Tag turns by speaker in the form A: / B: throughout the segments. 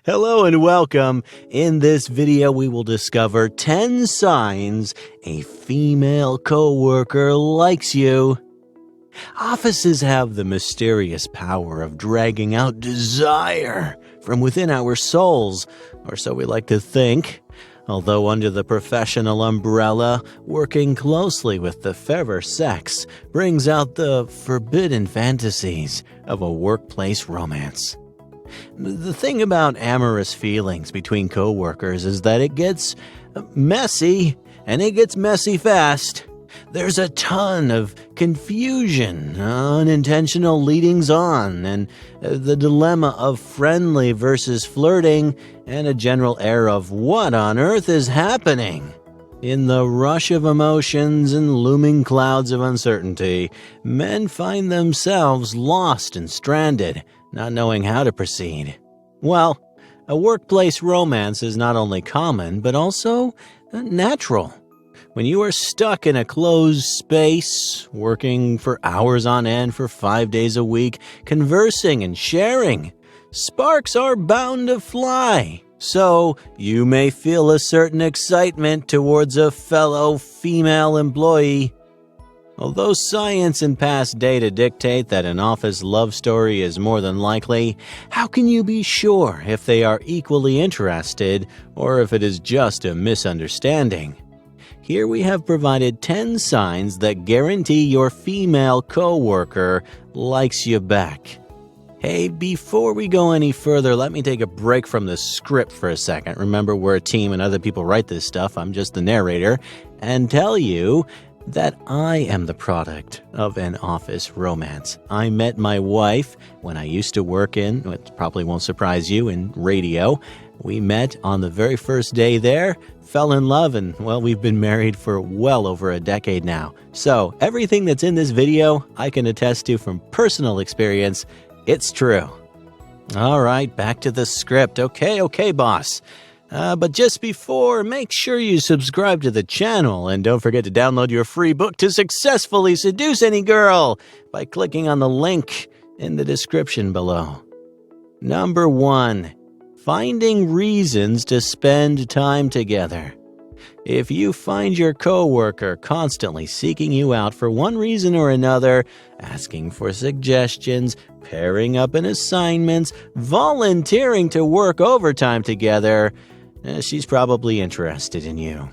A: Hello and welcome. In this video, we will discover 10 signs a female coworker likes you. Offices have the mysterious power of dragging out desire from within our souls, or so we like to think. Although under the professional umbrella, working closely with the fairer sex brings out the forbidden fantasies of a workplace romance. The thing about amorous feelings between coworkers is that it gets messy, and it gets messy fast. There's a ton of confusion, unintentional leadings-on, and the dilemma of friendly versus flirting, and a general air of what on earth is happening. In the rush of emotions and looming clouds of uncertainty, men find themselves lost and stranded, not knowing how to proceed. Well, a workplace romance is not only common, but also natural. When you are stuck in a closed space, working for hours on end for 5 days a week, conversing and sharing, sparks are bound to fly. So, you may feel a certain excitement towards a fellow female employee. Although science and past data dictate that an office love story is more than likely, how can you be sure if they are equally interested or if it is just a misunderstanding? Here we have provided 10 signs that guarantee your female coworker likes you back. Hey, before we go any further, let me take a break from the script for a second. Remember, we're a team and other people write this stuff. I'm just the narrator. And tell you that I am the product of an office romance. I met my wife when I used to work in, it probably won't surprise you, in radio. We met on the very first day there, fell in love, and, well, we've been married for well over a decade now. So, everything that's in this video, I can attest to from personal experience. It's true. All right, back to the script. Okay, boss. But just before, make sure you subscribe to the channel and don't forget to download your free book to successfully seduce any girl by clicking on the link in the description below. Number 1. Finding reasons to spend time together. If you find your coworker constantly seeking you out for one reason or another, asking for suggestions, pairing up in assignments, volunteering to work overtime together, she's probably interested in you.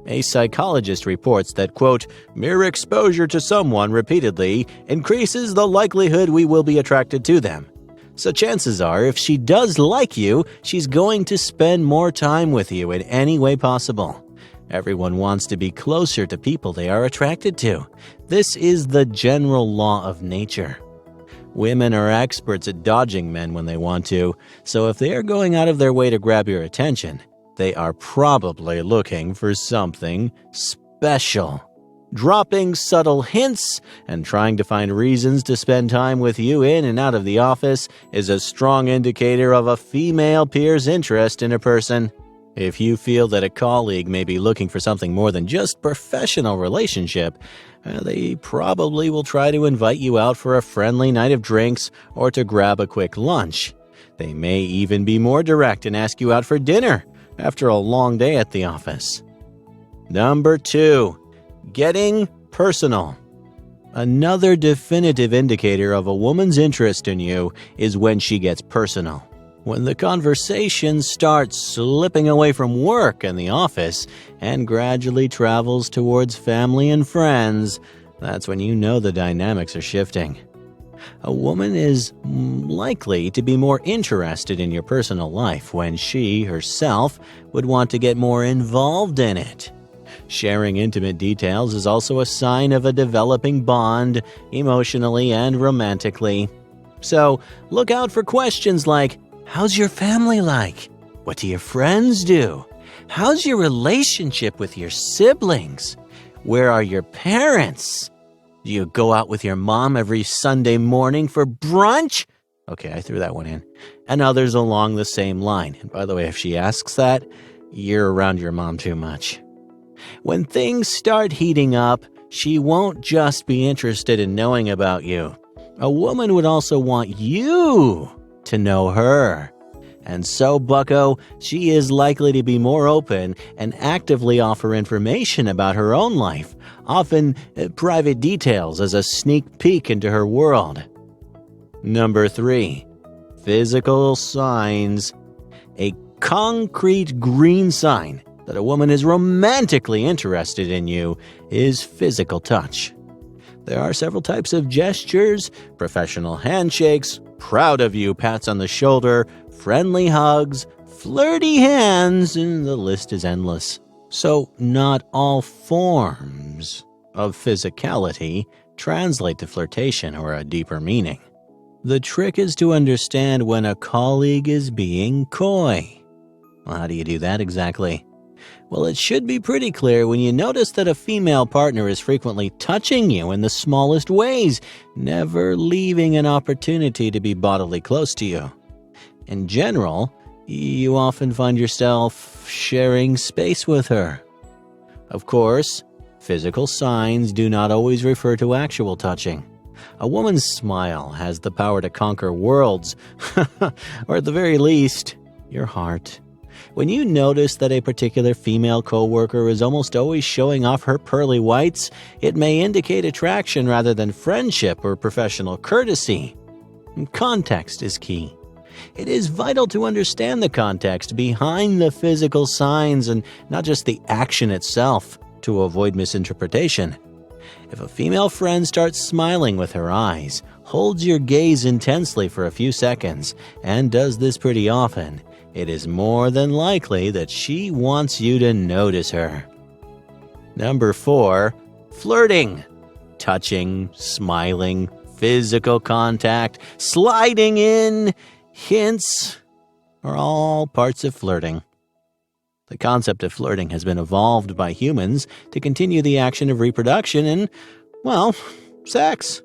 A: A psychologist reports that, quote, mere exposure to someone repeatedly increases the likelihood we will be attracted to them. So chances are, if she does like you, she's going to spend more time with you in any way possible. Everyone wants to be closer to people they are attracted to. This is the general law of nature. Women are experts at dodging men when they want to, so if they are going out of their way to grab your attention, they are probably looking for something special. Dropping subtle hints and trying to find reasons to spend time with you in and out of the office is a strong indicator of a female peer's interest in a person. If you feel that a colleague may be looking for something more than just professional relationship, they probably will try to invite you out for a friendly night of drinks or to grab a quick lunch. They may even be more direct and ask you out for dinner after a long day at the office. Number 2. Getting personal. Another definitive indicator of a woman's interest in you is when she gets personal. When the conversation starts slipping away from work and the office and gradually travels towards family and friends, that's when you know the dynamics are shifting. A woman is likely to be more interested in your personal life when she herself would want to get more involved in it. Sharing intimate details is also a sign of a developing bond, emotionally and romantically. So, look out for questions like, how's your family like? What do your friends do? How's your relationship with your siblings? Where are your parents? Do you go out with your mom every Sunday morning for brunch? Okay, I threw that one in. And others along the same line. And by the way, if she asks that, you're around your mom too much. When things start heating up, she won't just be interested in knowing about you. A woman would also want you to know her. And so, bucko, she is likely to be more open and actively offer information about her own life, often private details as a sneak peek into her world. Number 3. Physical signs. A concrete green sign that a woman is romantically interested in you is physical touch. There are several types of gestures: professional handshakes, proud of you pats on the shoulder, friendly hugs, flirty hands, and the list is endless. So not all forms of physicality translate to flirtation or a deeper meaning. The trick is to understand when a colleague is being coy. Well, how do you do that exactly? Well, it should be pretty clear when you notice that a female partner is frequently touching you in the smallest ways, never leaving an opportunity to be bodily close to you. In general, you often find yourself sharing space with her. Of course, physical signs do not always refer to actual touching. A woman's smile has the power to conquer worlds, or at the very least, your heart. When you notice that a particular female coworker is almost always showing off her pearly whites, it may indicate attraction rather than friendship or professional courtesy. Context is key. It is vital to understand the context behind the physical signs and not just the action itself to avoid misinterpretation. If a female friend starts smiling with her eyes, holds your gaze intensely for a few seconds, and does this pretty often, it is more than likely that she wants you to notice her. Number 4. Flirting. Touching, smiling, physical contact, sliding in, hints are all parts of flirting. The concept of flirting has been evolved by humans to continue the action of reproduction and, well, sex.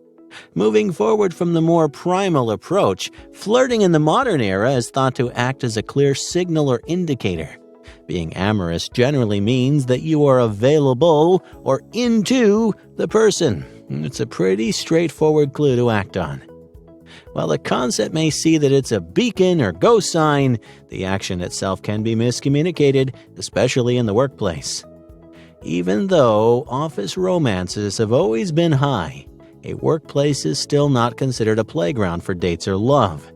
A: Moving forward from the more primal approach, flirting in the modern era is thought to act as a clear signal or indicator. Being amorous generally means that you are available or into the person. It's a pretty straightforward clue to act on. While the concept may see that it's a beacon or go sign, the action itself can be miscommunicated, especially in the workplace. Even though office romances have always been high, a workplace is still not considered a playground for dates or love.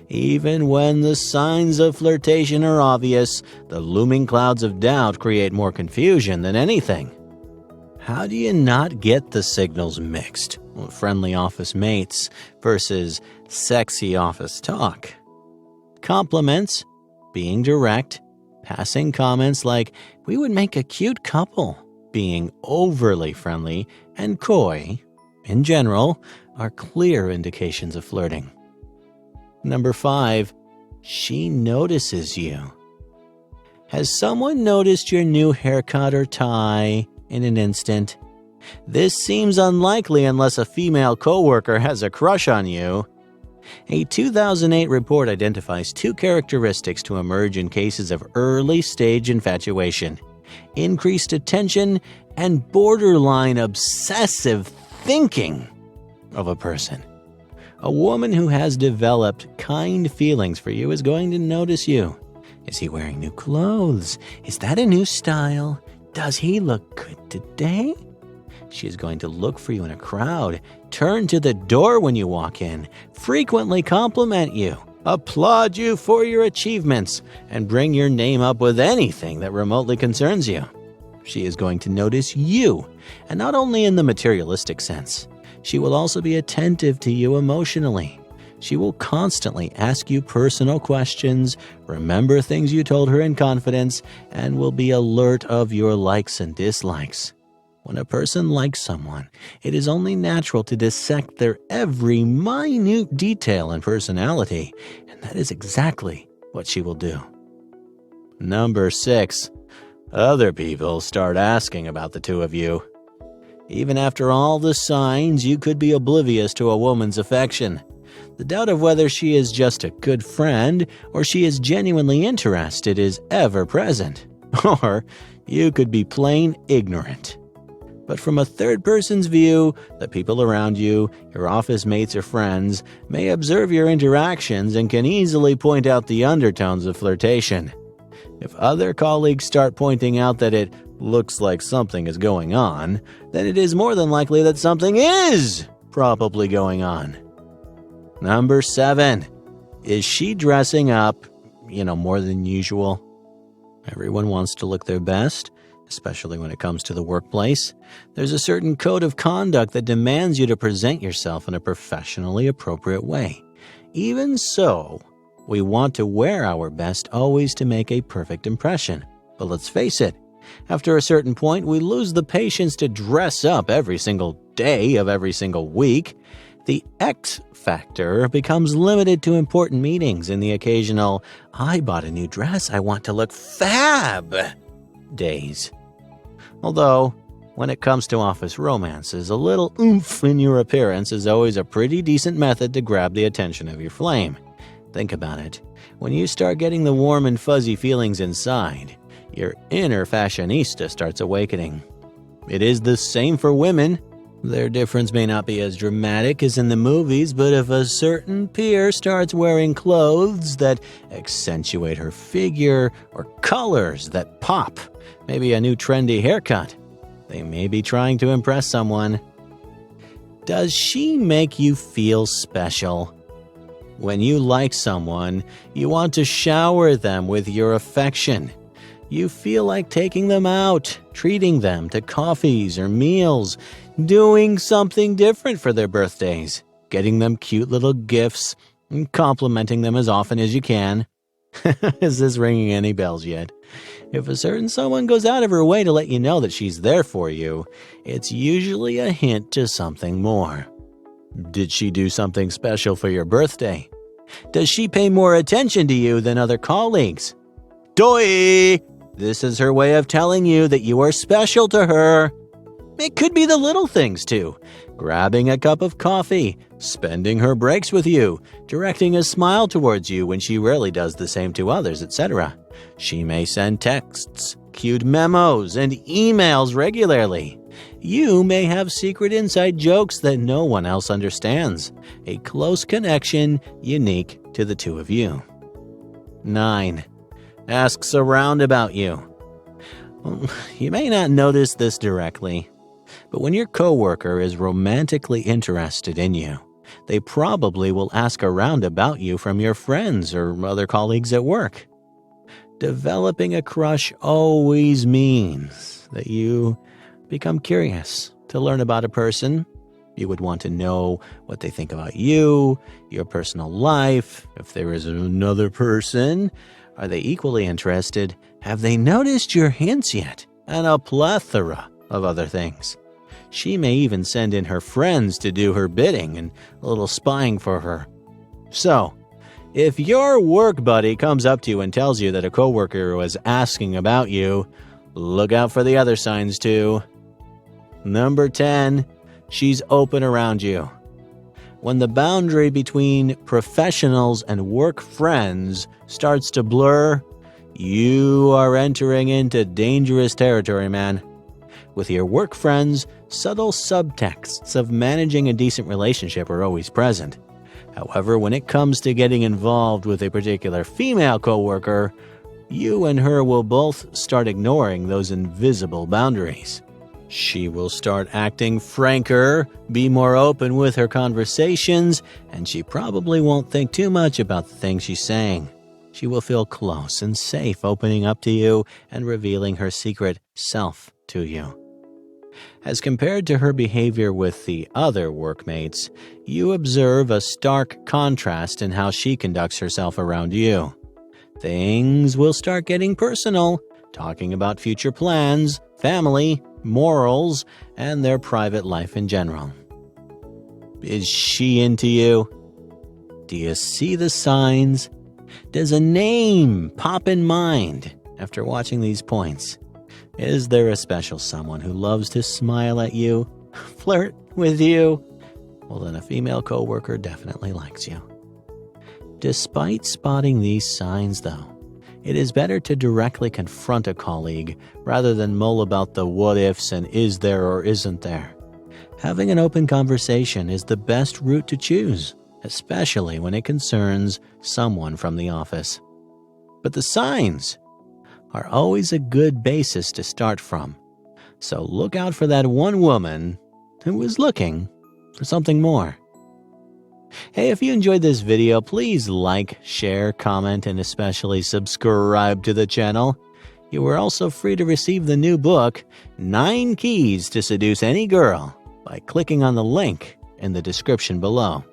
A: Even when the signs of flirtation are obvious, the looming clouds of doubt create more confusion than anything. How do you not get the signals mixed? Friendly office mates versus sexy office talk. Compliments, being direct, passing comments like, "We would make a cute couple," being overly friendly, and coy, in general, are clear indications of flirting. Number 5. She notices you. Has someone noticed your new haircut or tie in an instant? This seems unlikely unless a female coworker has a crush on you. A 2008 report identifies 2 characteristics to emerge in cases of early-stage infatuation: increased attention and borderline obsessive thinking of a person. A woman who has developed kind feelings for you is going to notice you. Is he wearing new clothes? Is that a new style? Does he look good today? She is going to look for you in a crowd, turn to the door when you walk in, frequently compliment you, applaud you for your achievements, and bring your name up with anything that remotely concerns you. She is going to notice you, and not only in the materialistic sense. She will also be attentive to you emotionally. She will constantly ask you personal questions, remember things you told her in confidence, and will be alert of your likes and dislikes. When a person likes someone, it is only natural to dissect their every minute detail and personality, and that is exactly what she will do. Number 6. Other people start asking about the two of you. Even after all the signs, you could be oblivious to a woman's affection. The doubt of whether she is just a good friend or she is genuinely interested is ever present. Or you could be plain ignorant. But from a third person's view, the people around you, your office mates or friends, may observe your interactions and can easily point out the undertones of flirtation. If other colleagues start pointing out that it looks like something is going on, then it is more than likely that something is probably going on. Number 7. Is she dressing up, more than usual? Everyone wants to look their best, especially when it comes to the workplace. There's a certain code of conduct that demands you to present yourself in a professionally appropriate way. Even so, we want to wear our best always to make a perfect impression. But let's face it, after a certain point, we lose the patience to dress up every single day of every single week. The X factor becomes limited to important meetings and the occasional, "I bought a new dress, I want to look fab" days. Although, when it comes to office romances, a little oomph in your appearance is always a pretty decent method to grab the attention of your flame. Think about it. When you start getting the warm and fuzzy feelings inside, your inner fashionista starts awakening. It is the same for women. Their difference may not be as dramatic as in the movies, but if a certain peer starts wearing clothes that accentuate her figure or colors that pop, maybe a new trendy haircut, they may be trying to impress someone. Does she make you feel special? When you like someone, you want to shower them with your affection. You feel like taking them out, treating them to coffees or meals, doing something different for their birthdays, getting them cute little gifts, and complimenting them as often as you can. Is this ringing any bells yet? If a certain someone goes out of her way to let you know that she's there for you, it's usually a hint to something more. Did she do something special for your birthday? Does she pay more attention to you than other colleagues? Doi! This is her way of telling you that you are special to her. It could be the little things, too. Grabbing a cup of coffee, spending her breaks with you, directing a smile towards you when she rarely does the same to others, etc. She may send texts, cute memos, and emails regularly. You may have secret inside jokes that no one else understands. A close connection unique to the two of you. 9. Asks around about you. You may not notice this directly, but when your coworker is romantically interested in you, they probably will ask around about you from your friends or other colleagues at work. Developing a crush always means that you become curious to learn about a person. You would want to know what they think about you, your personal life. If there is another person, are they equally interested? Have they noticed your hints yet? And a plethora of other things. She may even send in her friends to do her bidding and a little spying for her. So, if your work buddy comes up to you and tells you that a coworker was asking about you, look out for the other signs too. Number 10, she's open around you. When the boundary between professionals and work friends starts to blur, you are entering into dangerous territory, man. With your work friends, subtle subtexts of managing a decent relationship are always present. However, when it comes to getting involved with a particular female coworker, you and her will both start ignoring those invisible boundaries. She will start acting franker, be more open with her conversations, and she probably won't think too much about the things she's saying. She will feel close and safe opening up to you and revealing her secret self to you. As compared to her behavior with the other workmates, you observe a stark contrast in how she conducts herself around you. Things will start getting personal, talking about future plans, family, morals, and their private life in general. Is she into you? Do you see the signs? Does a name pop in mind after watching these points? Is there a special someone who loves to smile at you, flirt with you? Well, then a female coworker definitely likes you. Despite spotting these signs, though, It is better to directly confront a colleague rather than mull about the what-ifs and is there or isn't there. Having an open conversation is the best route to choose, especially when it concerns someone from the office. But the signs are always a good basis to start from. So look out for that one woman who is looking for something more. Hey, if you enjoyed this video, please like, share, comment, and especially subscribe to the channel. You are also free to receive the new book, 9 Keys to Seduce Any Girl, by clicking on the link in the description below.